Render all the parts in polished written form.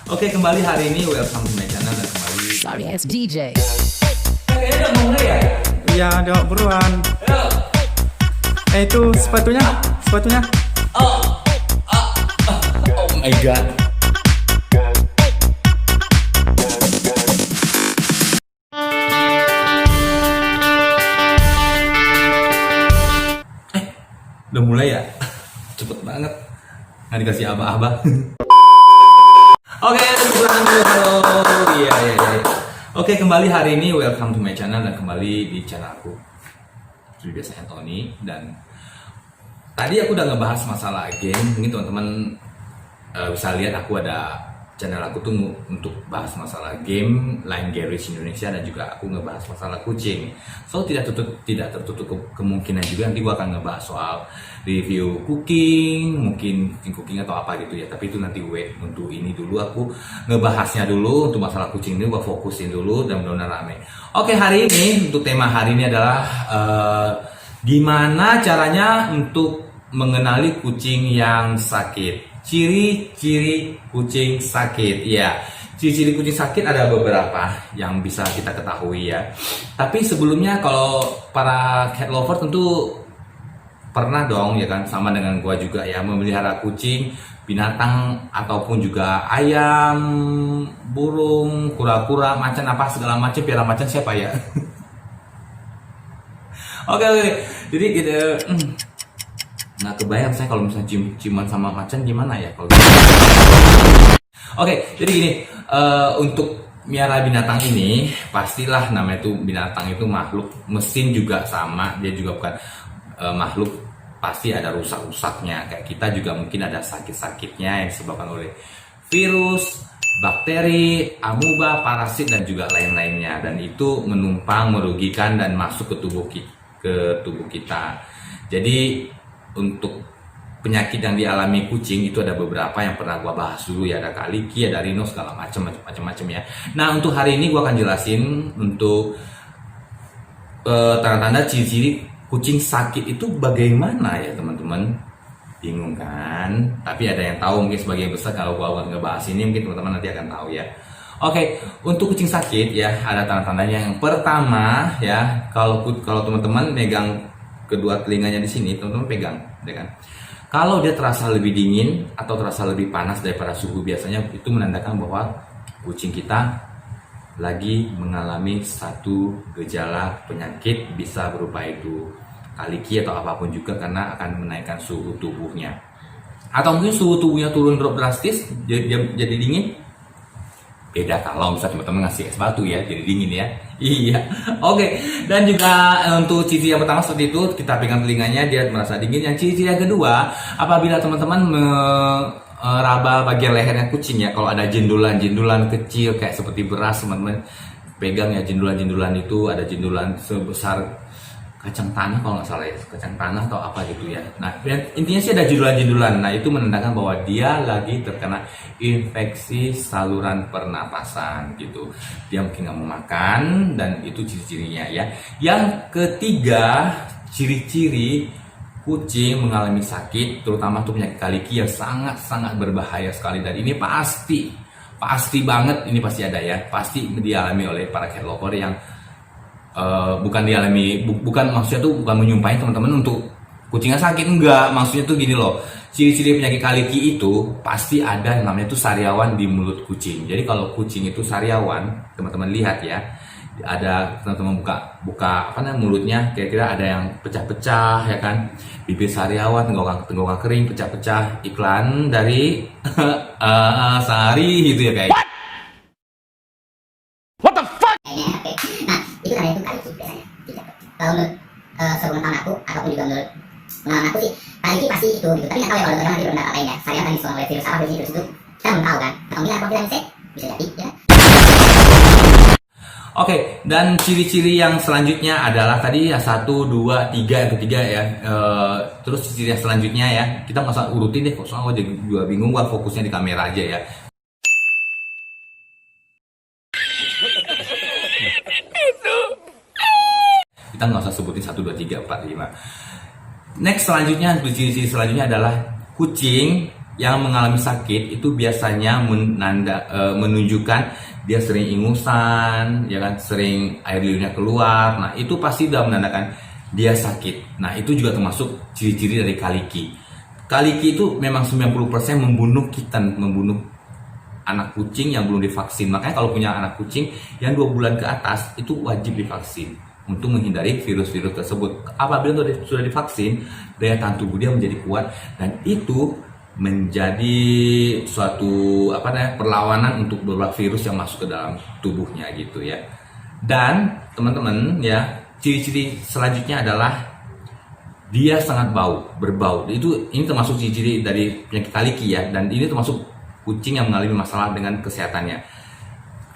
Oke, kembali hari ini welcome to my channel dan kembali. Sorry, it's DJ. Kayaknya udah mulai ya? Iya, udah buruan. Ayo. Itu sepatunya. Oh my god. Udah mulai ya? Cepet banget. Nggak dikasih abah-abah. Oke, halo. Iya. Oke, kembali hari ini welcome to my channel dan kembali di channel aku. Seperti biasanya Tony, dan tadi aku udah ngebahas masalah game. Mungkin teman-teman bisa lihat aku ada channel aku tuh untuk bahas masalah game, Line Garage Indonesia, dan juga aku ngebahas masalah kucing. So tidak tertutup kemungkinan juga nanti gua akan ngebahas soal review cooking, mungkin cooking atau apa gitu ya. Tapi itu nanti wait, untuk ini dulu aku ngebahasnya dulu. Untuk masalah kucing ini gua fokusin dulu dan benar-benar rame. Oke, hari ini untuk tema hari ini adalah gimana caranya untuk mengenali kucing yang sakit. Ciri-ciri kucing sakit, ya. Ciri-ciri kucing sakit ada beberapa yang bisa kita ketahui ya. Tapi sebelumnya kalau para cat lover tentu pernah dong ya kan, sama dengan gua juga ya, memelihara kucing, binatang ataupun juga ayam, burung, kura-kura, macan apa segala macam, piara macan siapa ya? Oke. Jadi gitu. Nggak kebayang saya kalau misalnya ciuman sama macan gimana ya kalau gitu. Oke, jadi gini, untuk miara binatang ini pastilah namanya itu binatang itu makhluk, mesin juga sama, dia juga bukan makhluk, pasti ada rusak-rusaknya. Kayak kita juga mungkin ada sakit-sakitnya yang disebabkan oleh virus, bakteri, amuba, parasit, dan juga lain-lainnya, dan itu menumpang, merugikan, dan masuk ke tubuh kita. Jadi untuk penyakit yang dialami kucing itu ada beberapa yang pernah gua bahas dulu ya, ada kaliki, ada rhino, segala macam ya. Nah, untuk hari ini gua akan jelasin untuk tanda-tanda ciri-ciri kucing sakit itu bagaimana ya teman-teman. Bingung kan? Tapi ada yang tahu, mungkin sebagian besar kalau gua ngebahas ini mungkin teman-teman nanti akan tahu ya. Oke, untuk kucing sakit ya ada tanda-tandanya. Yang pertama ya, kalau teman-teman megang kedua telinganya di sini, teman-teman pegang, ya kan? Kalau dia terasa lebih dingin atau terasa lebih panas daripada suhu biasanya, itu menandakan bahwa kucing kita lagi mengalami satu gejala penyakit, bisa berupa itu kaliki atau apapun juga, karena akan menaikkan suhu tubuhnya. Atau mungkin suhu tubuhnya turun drop drastis, jadi dingin. Beda kalau misalnya teman-teman ngasih es batu ya, jadi dingin ya. Iya. Oke. Dan juga untuk ciri yang pertama seperti itu, kita pegang telinganya, dia merasa dingin. Yang ciri-ciri yang kedua, apabila teman-teman meraba bagian lehernya kucing ya, kalau ada jendulan kecil kayak seperti beras, teman-teman pegang ya, jendulan itu ada jendulan sebesar kacang tanah kalau nggak salah ya, kacang tanah atau apa gitu ya. Nah, intinya sih ada jendulan. Nah, itu menandakan bahwa dia lagi terkena infeksi saluran pernapasan gitu. Dia mungkin nggak mau makan, dan itu ciri-cirinya ya. Yang ketiga, ciri-ciri kucing mengalami sakit, terutama untuk penyakit kaliki yang sangat-sangat berbahaya sekali, dan ini pasti banget, ini pasti ada ya, pasti dialami oleh para cat lover yang bukan maksudnya tuh bukan menyumpahin teman-teman untuk kucingnya sakit, enggak, maksudnya tuh gini loh, ciri-ciri penyakit kaliki itu pasti ada yang namanya tuh sariawan di mulut kucing. Jadi kalau kucing itu sariawan, teman-teman lihat ya, ada teman-teman buka apa namanya mulutnya, kira-kira ada yang pecah-pecah ya kan, bibir sariawan, tenggorokan kering, pecah-pecah, iklan dari sehari gitu ya kayak. Itu namanya itu kaliki biasanya. Kalau menurut sepengetahuan aku ataupun juga menurut pengalaman aku sih, kaliki pasti itu gitu. Tapi nggak tahu ya kalau nanti benar lain ya. Saya tadi disebabkan oleh virus apa, virus itu kita belum tahu kan. Atau mungkin ada konfirmasi bisa jadi ya. Oke, dan ciri-ciri yang selanjutnya adalah tadi ya 1, 2, 3, yang ketiga ya. Terus ciri yang selanjutnya ya, kita nggak usah urutin deh, soalnya gue juga bingung, gue fokusnya di kamera aja ya. Kita nggak usah sebutin 1, 2, 3, 4, 5. Next selanjutnya, ciri-ciri selanjutnya adalah kucing yang mengalami sakit itu biasanya menunjukkan dia sering ingusan, ya kan, sering air liurnya keluar. Nah, itu pasti sudah menandakan dia sakit. Nah, itu juga termasuk ciri-ciri dari kaliki. Kaliki itu memang 90% membunuh kitten, membunuh anak kucing yang belum divaksin. Makanya kalau punya anak kucing yang 2 bulan ke atas itu wajib divaksin untuk menghindari virus-virus tersebut. Apabila sudah divaksin, daya tahan tubuh dia menjadi kuat dan itu menjadi suatu perlawanan untuk beberapa virus yang masuk ke dalam tubuhnya gitu ya. Dan teman-teman ya, ciri-ciri selanjutnya adalah dia sangat berbau. Ini termasuk ciri-ciri dari penyakit kaliki ya, dan ini termasuk kucing yang mengalami masalah dengan kesehatannya.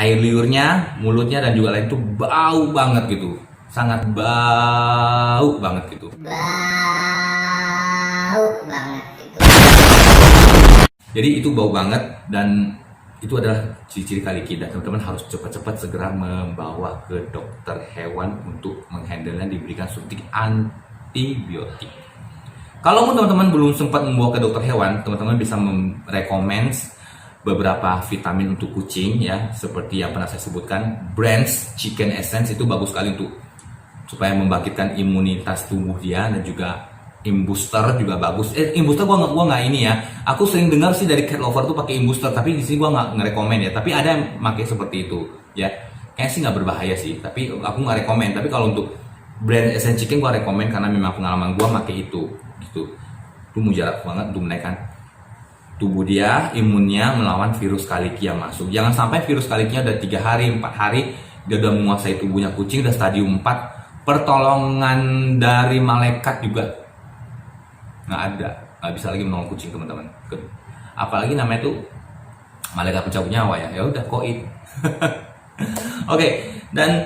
Air liurnya, mulutnya dan juga lain itu bau banget gitu. Sangat bau banget gitu. Bau banget gitu. Jadi itu bau banget dan itu adalah ciri-ciri kaliki, dan teman-teman harus cepat-cepat segera membawa ke dokter hewan untuk menghandle-nya, diberikan suntik antibiotik. Kalau teman-teman belum sempat membawa ke dokter hewan, teman-teman bisa merekomend beberapa vitamin untuk kucing ya, seperti yang pernah saya sebutkan, Brands Chicken Essence itu bagus sekali untuk supaya membangkitkan imunitas tubuh dia, dan juga Imbooster juga bagus. Imbooster gua nggak ini ya. Aku sering dengar sih dari cat lover tuh pakai Imbooster, tapi di sini gua nggak ngerekomen ya. Tapi ada yang pakai seperti itu ya. Kayaknya sih nggak berbahaya sih, tapi aku nggak rekomen. Tapi kalau untuk brand Essence Chicken gua rekomen karena memang pengalaman gua pakai itu gitu. Itu mujarab banget untuk menaikkan tubuh dia, imunnya melawan virus kaliki yang masuk. Jangan sampai virus kalikinya udah 3 hari, 4 hari dia udah menguasai tubuhnya kucing, udah stadium 4, pertolongan dari malaikat juga nggak ada, nggak bisa lagi menolong kucing teman-teman. Apalagi namanya tuh malaikat pencabut nyawa ya udah koin. Oke, dan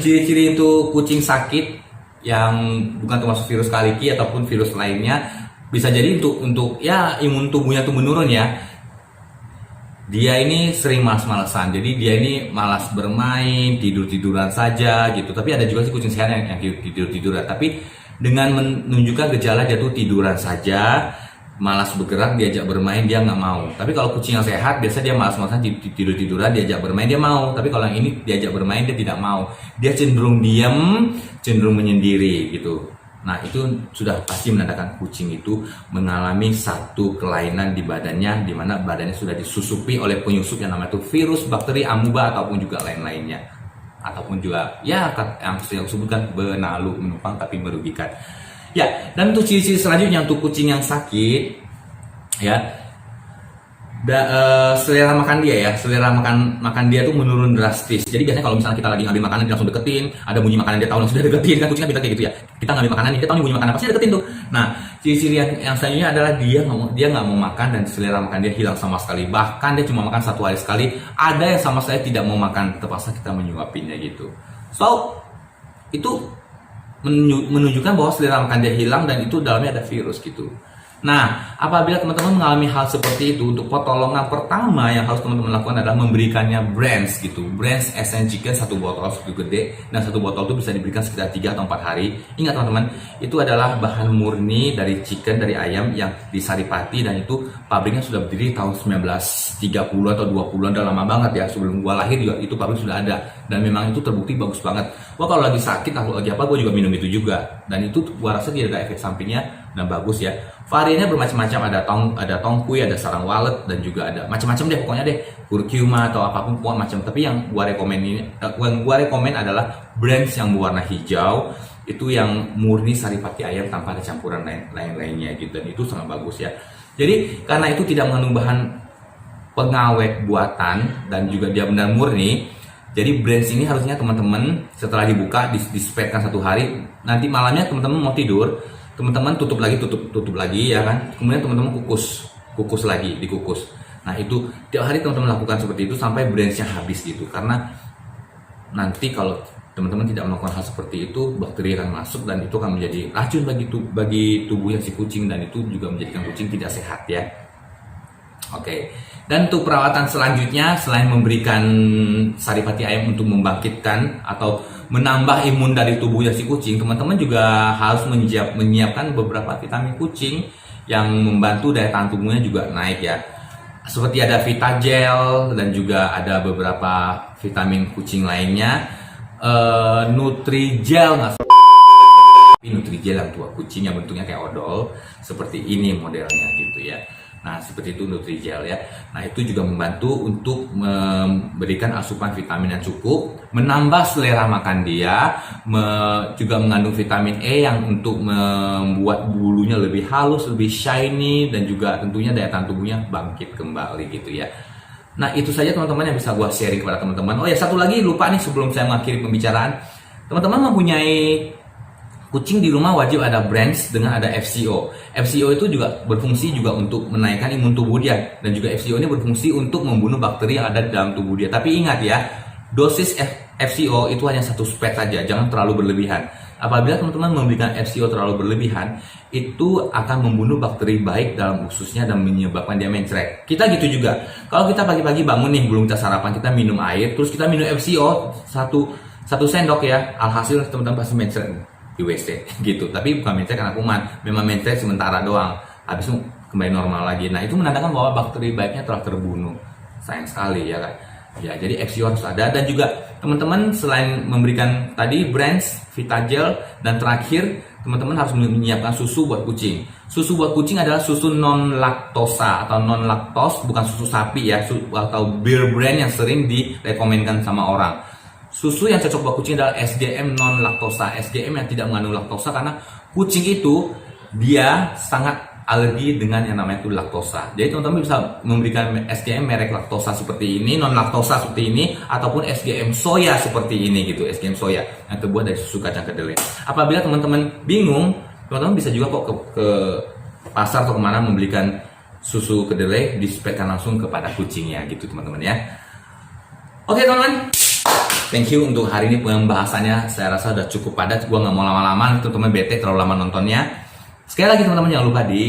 ciri-ciri itu kucing sakit yang bukan termasuk virus kaliki ataupun virus lainnya, bisa jadi untuk ya imun tubuhnya tuh menurun ya. Dia ini sering malas-malasan, jadi dia ini malas bermain, tidur-tiduran saja gitu. Tapi ada juga sih kucing sehat yang tidur-tiduran, tapi dengan menunjukkan gejala dia tuh tiduran saja, malas bergerak, diajak bermain dia nggak mau. Tapi kalau kucing yang sehat biasa dia malas-malasan, tidur-tiduran, diajak bermain dia mau. Tapi kalau yang ini diajak bermain dia tidak mau, dia cenderung diam, cenderung menyendiri gitu. Nah, itu sudah pasti menandakan kucing itu mengalami satu kelainan di badannya, di mana badannya sudah disusupi oleh penyusup yang namanya itu virus, bakteri, amuba ataupun juga lain-lainnya. Ataupun juga ya yang saya sebutkan benalu, menumpang tapi merugikan. Ya, dan untuk ciri-ciri selanjutnya untuk kucing yang sakit ya, selera makan dia dia tuh menurun drastis. Jadi biasanya kalau misalnya kita lagi ngambil makanan dia langsung deketin, ada bunyi makanan dia tahu langsung dia deketin, kan kucingnya pintar kayak gitu ya. Kita ngambil makanan dia tahu nih bunyi makanan pasti dia deketin tuh. Nah, ciri-ciri yang selanjutnya adalah dia nggak mau makan dan selera makan dia hilang sama sekali. Bahkan dia cuma makan 1 hari sekali. Ada yang sama sekali tidak mau makan, terpaksa kita menyuapinnya gitu. So itu menunjukkan bahwa selera makan dia hilang dan itu dalamnya ada virus gitu. Nah, apabila teman-teman mengalami hal seperti itu, untuk pertolongan pertama yang harus teman-teman lakukan adalah memberikannya Brands gitu. Brands Essence Chicken 1 botol segitu gede, dan 1 botol itu bisa diberikan sekitar 3 atau 4 hari. Ingat teman-teman, itu adalah bahan murni dari chicken, dari ayam yang di Saripati, dan itu pabriknya sudah berdiri tahun 1930 atau 20-an, udah lama banget ya. Sebelum gua lahir juga itu pabrik sudah ada, dan memang itu terbukti bagus banget. Gua kalau lagi sakit atau lagi apa, gua juga minum itu juga, dan itu gua rasa tidak ada efek sampingnya dan bagus ya. Variannya bermacam-macam, ada tongkui, ada sarang walet, dan juga ada macam-macam deh pokoknya deh, kurkuma atau apapun pokoknya macam. Tapi yang gua rekomen adalah Brands yang berwarna hijau, itu yang murni Saripati ayam tanpa ada campuran lain-lainnya gitu, dan itu sangat bagus ya. Jadi karena itu tidak mengandung bahan pengawet buatan dan juga dia benar murni, jadi Brands ini harusnya teman-teman setelah dibuka dispekkan 1 hari, nanti malamnya teman-teman mau tidur, teman-teman tutup lagi ya kan, kemudian teman-teman kukus lagi, dikukus. Nah, itu tiap hari teman-teman lakukan seperti itu sampai Brands-nya habis gitu, karena nanti kalau teman-teman tidak melakukan hal seperti itu, bakteri akan masuk dan itu akan menjadi racun bagi tubuhnya si kucing, dan itu juga menjadikan kucing tidak sehat ya. Oke. Dan untuk perawatan selanjutnya, selain memberikan Saripati ayam untuk membangkitkan atau menambah imun dari tubuhnya si kucing, teman-teman juga harus menyiapkan beberapa vitamin kucing yang membantu daya tahan tubuhnya juga naik ya. Seperti ada Vitagel dan juga ada beberapa vitamin kucing lainnya. Nutrijel nggak Nutrijel yang tua kucing yang bentuknya kayak odol seperti ini modelnya gitu ya. Nah seperti itu Nutrijel ya. Nah itu juga membantu untuk memberikan asupan vitamin yang cukup, menambah selera makan dia, juga mengandung vitamin E yang untuk membuat bulunya lebih halus, lebih shiny, dan juga tentunya daya tahan tubuhnya bangkit kembali gitu ya. Nah itu saja teman-teman yang bisa gua sharing kepada teman-teman. Oh ya satu lagi lupa nih sebelum saya mengakhiri pembicaraan, teman-teman mempunyai kucing di rumah wajib ada brands dengan ada FCO. FCO itu juga berfungsi juga untuk menaikkan imun tubuh dia, dan juga FCO ini berfungsi untuk membunuh bakteri yang ada di dalam tubuh dia. Tapi ingat ya, dosis FCO itu hanya 1 spek saja, jangan terlalu berlebihan. Apabila teman-teman memberikan FCO terlalu berlebihan, itu akan membunuh bakteri baik dalam ususnya dan menyebabkan dia mencret. Kita gitu juga. Kalau kita pagi-pagi bangun nih, belum kita sarapan, kita minum air, terus kita minum FCO satu sendok ya, alhasil teman-teman pasti mencret di WC gitu. Tapi bukan mencret karena kuman, memang mencret sementara doang, habis itu kembali normal lagi. Nah itu menandakan bahwa bakteri baiknya telah terbunuh. Sayang sekali ya kan ya. Jadi FCO harus ada. Dan juga teman-teman selain memberikan tadi brands, Vitagel, dan terakhir teman-teman harus menyiapkan susu buat kucing. Susu buat kucing adalah susu non laktosa atau non laktos, bukan susu sapi ya, atau beer brand yang sering direkomendkan sama orang. Susu yang cocok buat kucing adalah SGM non laktosa. SGM yang tidak mengandung laktosa karena kucing itu dia sangat alergi dengan yang namanya itu laktosa. Jadi teman-teman bisa memberikan SGM merek laktosa seperti ini, non laktosa seperti ini, ataupun SGM soya seperti ini gitu. SGM soya yang terbuat dari susu kacang kedelai. Apabila teman-teman bingung, teman-teman bisa juga kok ke pasar atau kemana membelikan susu kedelai, dispekkan langsung kepada kucingnya gitu teman-teman ya. Oke teman-teman, thank you untuk hari ini pembahasannya. Saya rasa udah cukup padat. Gua nggak mau lama-lama, teman-teman bete terlalu lama nontonnya. Sekali lagi teman-teman jangan lupa di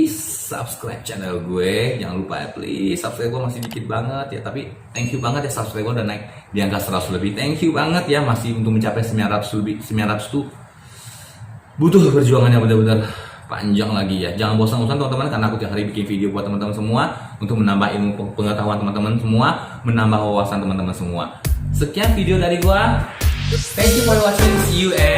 subscribe channel gue. Jangan lupa ya, please subscribe gue masih dikit banget ya. Tapi thank you banget ya, subscribe gue udah naik di angka 100 lebih. Thank you banget ya, masih untuk mencapai 900 lebih. 900 tuh butuh perjuangannya benar-benar panjang lagi ya. Jangan bosan-bosan teman-teman, karena aku tiap hari bikin video buat teman-teman semua untuk menambah ilmu pengetahuan teman-teman semua, menambah wawasan teman-teman semua. Sekian video dari gua. Thank you for watching. See you and